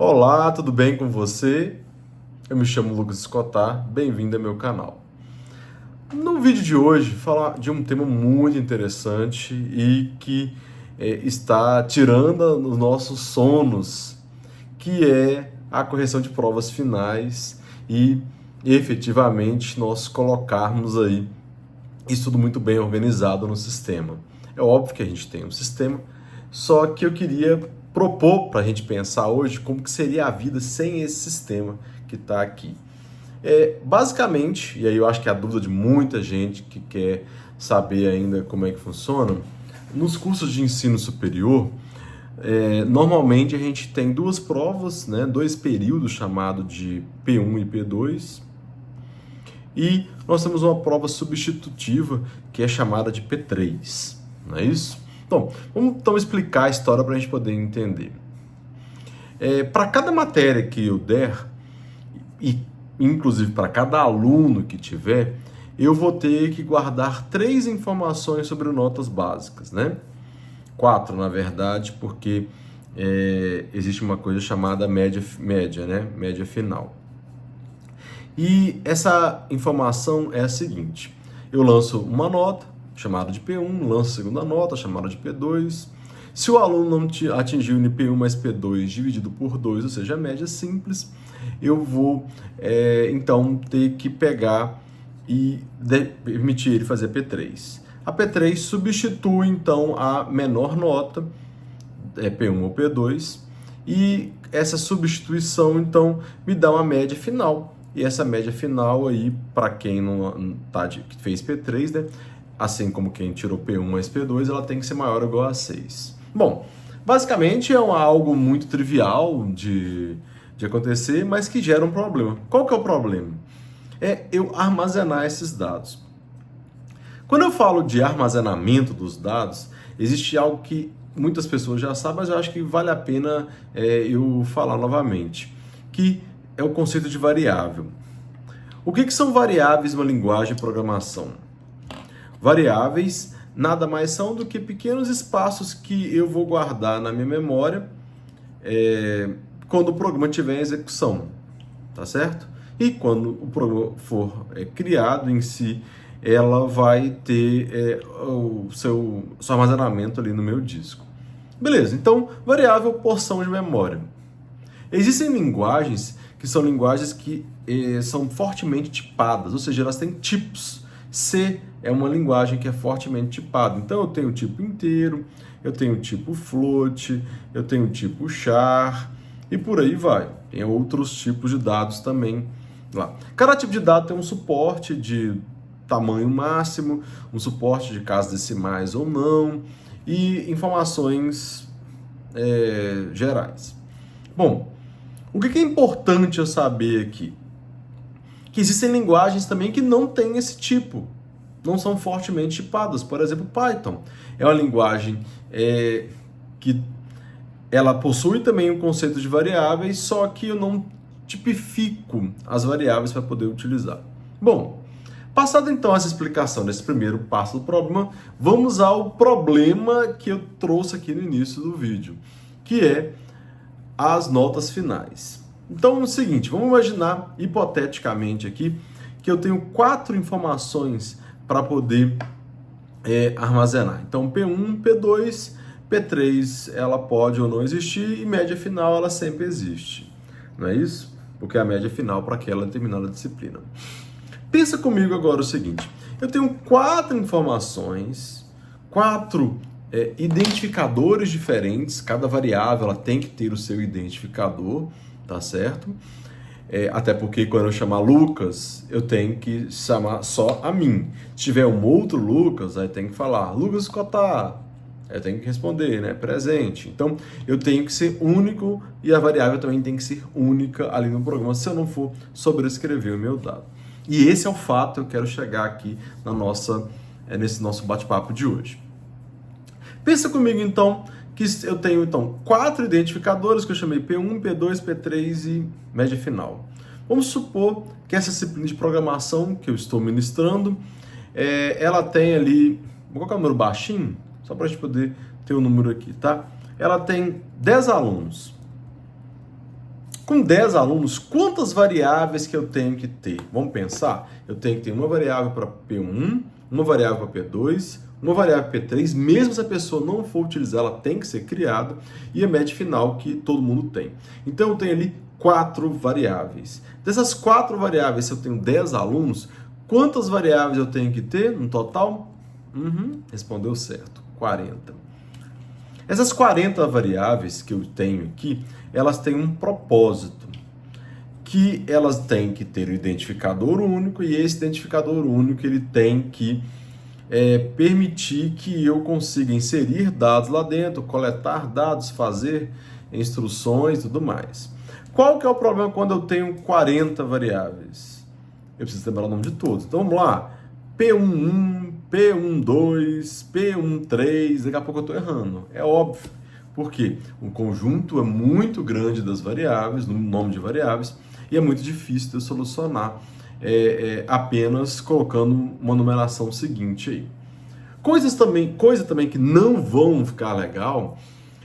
Olá, tudo bem com você? Eu me chamo Lucas Escotar, bem-vindo ao meu canal. No vídeo de hoje, falar de um tema muito interessante e que está tirando os nossos sonos, que é a correção de provas finais e efetivamente nós colocarmos aí isso tudo muito bem organizado no sistema. É óbvio que a gente tem um sistema, só que eu queria propor para a gente pensar hoje como que seria a vida sem esse sistema que está aqui. Basicamente, e aí eu acho que é a dúvida de muita gente que quer saber ainda como é que funciona, nos cursos de ensino superior, normalmente a gente tem duas provas, né, dois períodos chamados de P1 e P2, e nós temos uma prova substitutiva que é chamada de P3, não é isso? Então, vamos então explicar a história para a gente poder entender. Para cada matéria que eu der, e inclusive para cada aluno que tiver, eu vou ter que guardar 3 informações sobre notas básicas, né? 4, na verdade, porque existe uma coisa chamada média, né? Média final. E essa informação é a seguinte: eu lanço uma nota, chamada de P1, lanço a segunda nota, chamada de P2. Se o aluno não atingiu o P1 mais P2 dividido por 2, ou seja, a média simples, eu vou então ter que pegar e permitir ele fazer P3. A P3 substitui então a menor nota, P1 ou P2, e essa substituição então me dá uma média final. E essa média final aí, para quem não tá que fez P3, né? Assim como quem tirou P1 mais P2, ela tem que ser maior ou igual a 6. Bom, basicamente é algo muito trivial de acontecer, mas que gera um problema. Qual que é o problema? É eu armazenar esses dados. Quando eu falo de armazenamento dos dados, existe algo que muitas pessoas já sabem, mas eu acho que vale a pena eu falar novamente, que é o conceito de variável. O que são variáveis numa linguagem de programação? Variáveis nada mais são do que pequenos espaços que eu vou guardar na minha memória quando o programa estiver em execução, tá certo? E quando o programa for criado em si, ela vai ter o seu armazenamento ali no meu disco. Beleza, então variável porção de memória. Existem linguagens que são linguagens que são fortemente tipadas, ou seja, elas têm tipos. C é uma linguagem que é fortemente tipada. Então eu tenho o tipo inteiro, eu tenho o tipo float, eu tenho o tipo char e por aí vai. Tem outros tipos de dados também lá. Cada tipo de dado tem um suporte de tamanho máximo, um suporte de casas decimais ou não e informações gerais. Bom, o que é importante eu saber aqui? Que existem linguagens também que não têm esse tipo, não são fortemente tipadas. Por exemplo, Python é uma linguagem que ela possui também um conceito de variáveis, só que eu não tipifico as variáveis para poder utilizar. Bom, passada então essa explicação desse primeiro passo do problema, vamos ao problema que eu trouxe aqui no início do vídeo, que é as notas finais. Então é o seguinte, vamos imaginar hipoteticamente aqui que eu tenho 4 informações para poder armazenar. Então P1, P2, P3 ela pode ou não existir e média final ela sempre existe. Não é isso? Porque é a média final para aquela determinada disciplina. Pensa comigo agora o seguinte, eu tenho 4 informações, 4 identificadores diferentes, cada variável ela tem que ter o seu identificador, tá certo? Até porque quando eu chamar Lucas, eu tenho que chamar só a mim. Se tiver um outro Lucas, aí tem que falar Lucas Cotar. Eu tenho que responder, né? Presente. Então, eu tenho que ser único e a variável também tem que ser única ali no programa, se eu não for sobrescrever o meu dado. E esse é o fato que eu quero chegar aqui nesse nosso bate-papo de hoje. Pensa comigo então que eu tenho então 4 identificadores que eu chamei P1, P2, P3 e média final. Vamos supor que essa disciplina de programação que eu estou ministrando, ela tem ali, vou colocar um número baixinho, só para a gente poder ter o número aqui, tá? Ela tem 10 alunos. Com 10 alunos, quantas variáveis que eu tenho que ter? Vamos pensar? Eu tenho que ter uma variável para P1, uma variável para P2, uma variável para P3, mesmo se a pessoa não for utilizar, ela tem que ser criada, e a média final que todo mundo tem. Então eu tenho ali 4 variáveis. Dessas 4 variáveis, se eu tenho 10 alunos, quantas variáveis eu tenho que ter no total? Respondeu certo, 40. Essas 40 variáveis que eu tenho aqui, elas têm um propósito, que elas têm que ter um identificador único, e esse identificador único ele tem que permitir que eu consiga inserir dados lá dentro, coletar dados, fazer instruções e tudo mais. Qual que é o problema quando eu tenho 40 variáveis? Eu preciso lembrar o nome de todos. Então vamos lá. P11, P12, P13, daqui a pouco eu estou errando. É óbvio. Por quê? O conjunto é muito grande das variáveis, no nome de variáveis, e é muito difícil de eu solucionar apenas colocando uma numeração seguinte aí. Coisa também que não vão ficar legal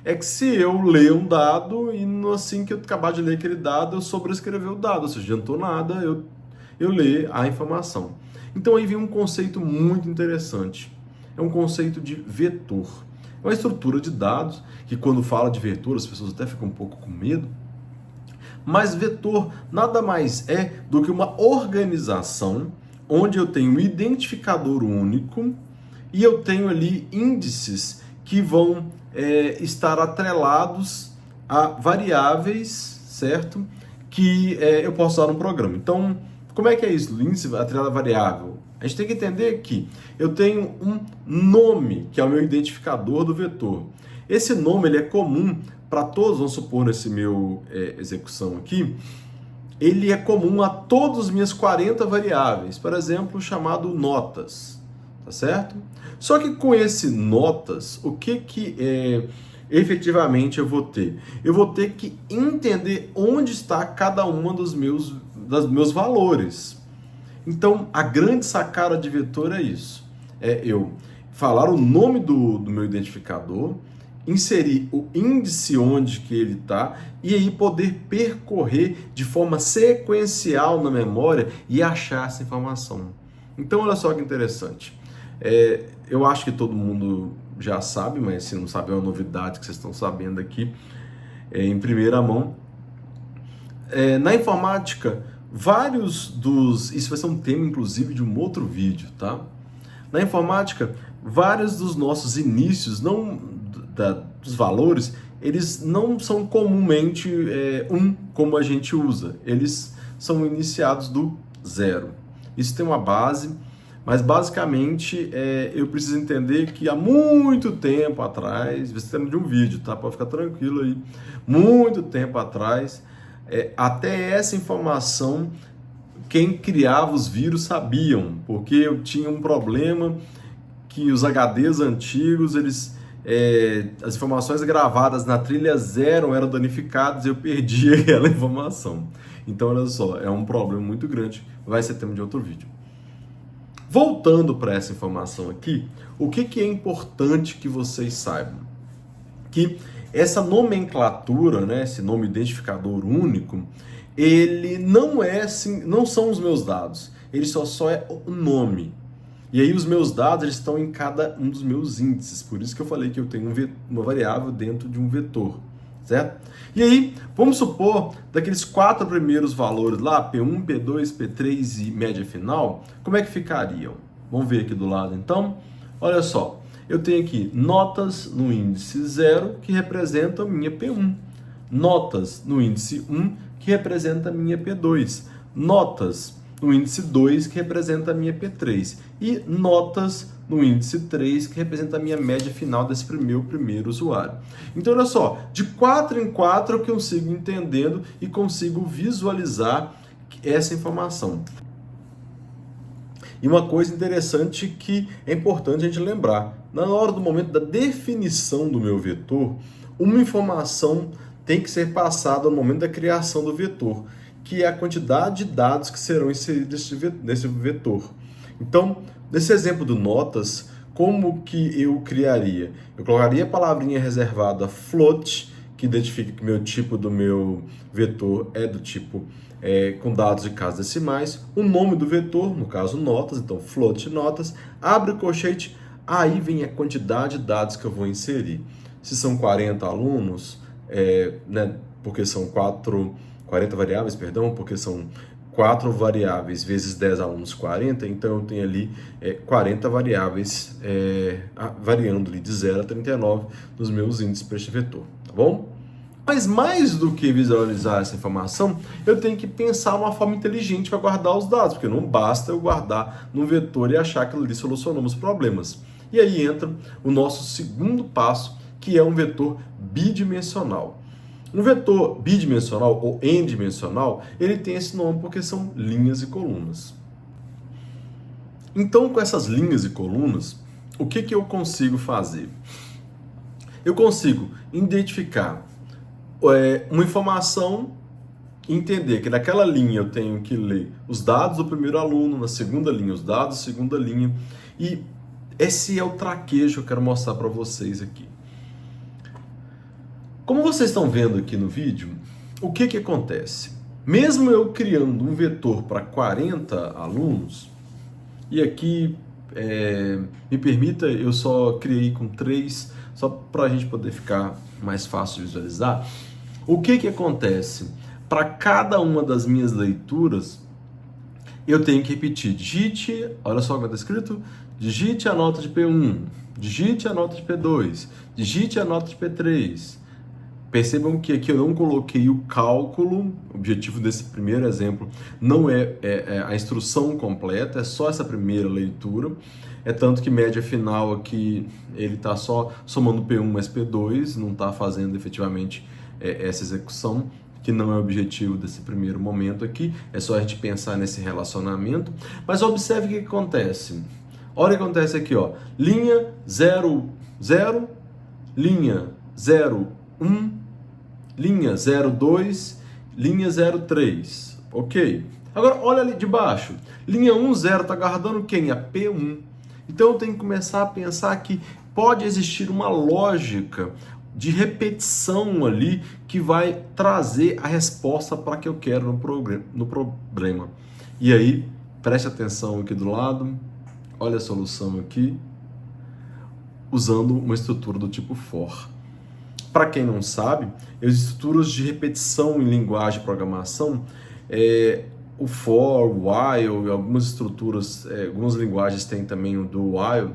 é que se eu ler um dado e assim que eu acabar de ler aquele dado, eu sobrescrever o dado, ou seja, não adiantou nada eu ler a informação. Então aí vem um conceito muito interessante. É um conceito de vetor. É uma estrutura de dados que quando fala de vetor as pessoas até ficam um pouco com medo. Mas vetor nada mais é do que uma organização onde eu tenho um identificador único e eu tenho ali índices que vão estar atrelados a variáveis, certo? Que eu posso usar no programa. Então, como é que é isso? Índice atrelado a variável. A gente tem que entender que eu tenho um nome, que é o meu identificador do vetor. Esse nome ele é comum para todos, vamos supor, nesse meu execução aqui, ele é comum a todas as minhas 40 variáveis, por exemplo, chamado notas, tá certo? Só que com esse notas, o que efetivamente eu vou ter? Eu vou ter que entender onde está cada uma dos meus valores. Então, a grande sacada de vetor é isso. É eu falar o nome do meu identificador, inserir o índice onde que ele está e aí poder percorrer de forma sequencial na memória e achar essa informação. Então, olha só que interessante. Eu acho que todo mundo já sabe, mas se não sabe é uma novidade que vocês estão sabendo aqui em primeira mão. Na informática, isso vai ser um tema inclusive de um outro vídeo, tá? Na informática, vários dos nossos inícios dos valores, eles não são comumente como a gente usa. Eles são iniciados do zero. Isso tem uma base, mas basicamente eu preciso entender que há muito tempo atrás, você está de um vídeo, tá? Pode ficar tranquilo aí. Muito tempo atrás, até essa informação, quem criava os vírus sabiam, porque eu tinha um problema que os HDs antigos, as informações gravadas na trilha 0 eram danificadas e eu perdi aquela informação. Então, olha só, é um problema muito grande, vai ser tema de outro vídeo. Voltando para essa informação aqui, o que é importante que vocês saibam? Que essa nomenclatura, né, esse nome identificador único, ele não são os meus dados, ele só é o nome. E aí os meus dados eles estão em cada um dos meus índices, por isso que eu falei que eu tenho uma variável dentro de um vetor, certo? E aí, vamos supor, daqueles 4 primeiros valores lá, P1, P2, P3 e média final, como é que ficariam? Vamos ver aqui do lado então. Olha só, eu tenho aqui notas no índice 0, que representa a minha P1. Notas no índice 1, que representa a minha P2. Notas no índice 2, que representa a minha P3. E notas no índice 3, que representa a minha média final desse meu primeiro usuário. Então, olha só, de 4 em 4 eu consigo entendendo e consigo visualizar essa informação. E uma coisa interessante que é importante a gente lembrar, na hora do momento da definição do meu vetor, uma informação tem que ser passada no momento da criação do vetor, que é a quantidade de dados que serão inseridos nesse vetor. Então, nesse exemplo do notas, como que eu criaria? Eu colocaria a palavrinha reservada float, que identifica que meu tipo do meu vetor é do tipo com dados de casas decimais, o nome do vetor, no caso notas, então float notas, abre o colchete, aí vem a quantidade de dados que eu vou inserir. Se são 40 alunos, né, porque são 40 variáveis, perdão, porque são 4 variáveis vezes 10 alunos, 40, então eu tenho ali 40 variáveis variando ali de 0 a 39 nos meus índices para este vetor, tá bom? Mas mais do que visualizar essa informação, eu tenho que pensar uma forma inteligente para guardar os dados, porque não basta eu guardar no vetor e achar que ali solucionamos os problemas. E aí entra o nosso segundo passo, que é um vetor bidimensional. Um vetor bidimensional ou n-dimensional, ele tem esse nome porque são linhas e colunas. Então, com essas linhas e colunas, o que eu consigo fazer? Eu consigo identificar uma informação, entender que naquela linha eu tenho que ler os dados do primeiro aluno, na segunda linha os dados da segunda linha, e esse é o traquejo que eu quero mostrar para vocês aqui. Como vocês estão vendo aqui no vídeo, o que acontece? Mesmo eu criando um vetor para 40 alunos, e aqui me permita, eu só criei com 3, só para a gente poder ficar mais fácil de visualizar. O que acontece? Para cada uma das minhas leituras, eu tenho que repetir, digite, olha só como está escrito, digite a nota de P1, digite a nota de P2, digite a nota de P3. Percebam que aqui eu não coloquei o cálculo, o objetivo desse primeiro exemplo não é a instrução completa, é só essa primeira leitura. É tanto que média final aqui, ele está só somando P1 mais P2, não está fazendo efetivamente essa execução, que não é o objetivo desse primeiro momento aqui, é só a gente pensar nesse relacionamento. Mas observe o que acontece. Olha o que acontece aqui, ó. Linha 0, 0, linha 0, 1, linha 02, linha 03, ok? Agora olha ali de baixo, linha 10 está guardando quem? A P1. Então eu tenho que começar a pensar que pode existir uma lógica de repetição ali que vai trazer a resposta para que eu quero no problema. E aí, preste atenção aqui do lado, olha a solução aqui, usando uma estrutura do tipo for. Para quem não sabe, as estruturas de repetição em linguagem de programação, o for, o while, algumas estruturas, algumas linguagens têm também o do while,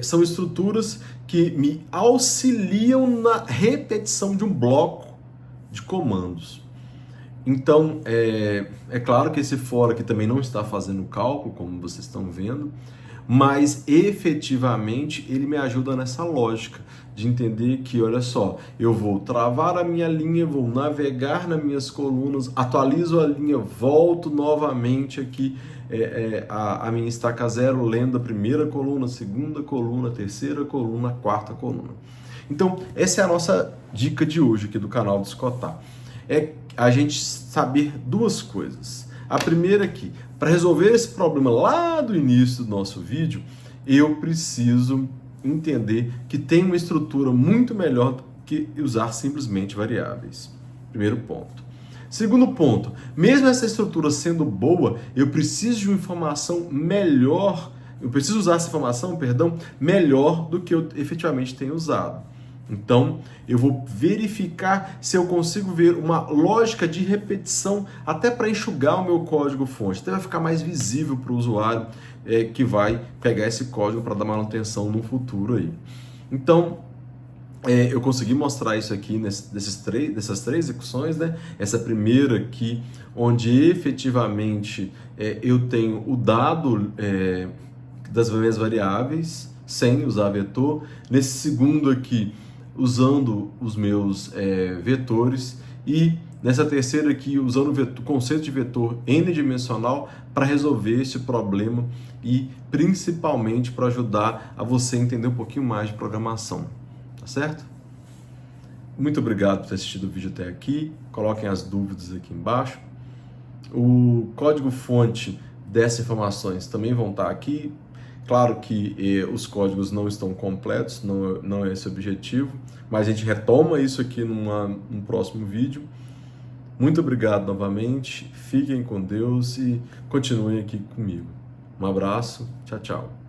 são estruturas que me auxiliam na repetição de um bloco de comandos. Então, é claro que esse for aqui também não está fazendo cálculo, como vocês estão vendo, mas efetivamente ele me ajuda nessa lógica de entender que, olha só, eu vou travar a minha linha, vou navegar nas minhas colunas, atualizo a linha, volto novamente aqui a minha estaca zero, lendo a primeira coluna, segunda coluna, terceira coluna, quarta coluna. Então, essa é a nossa dica de hoje aqui do canal do Escotar. É a gente saber duas coisas. A primeira aqui, para resolver esse problema lá do início do nosso vídeo, eu preciso entender que tem uma estrutura muito melhor do que usar simplesmente variáveis. Primeiro ponto. Segundo ponto, mesmo essa estrutura sendo boa, eu preciso de uma informação melhor, eu preciso usar essa informação, melhor do que eu efetivamente tenho usado. Então, eu vou verificar se eu consigo ver uma lógica de repetição até para enxugar o meu código-fonte. Até vai ficar mais visível para o usuário que vai pegar esse código para dar manutenção no futuro aí. Então, eu consegui mostrar isso aqui dessas três execuções, né? Essa primeira aqui, onde efetivamente eu tenho o dado das minhas variáveis sem usar vetor. Nesse segundo aqui, usando os meus vetores, e nessa terceira aqui, usando o conceito de vetor n-dimensional para resolver esse problema e principalmente para ajudar a você entender um pouquinho mais de programação, tá certo? Muito obrigado por ter assistido o vídeo até aqui, coloquem as dúvidas aqui embaixo. O código-fonte dessas informações também vão estar aqui. Claro que os códigos não estão completos, não é esse o objetivo, mas a gente retoma isso aqui num próximo vídeo. Muito obrigado novamente, fiquem com Deus e continuem aqui comigo. Um abraço, tchau, tchau.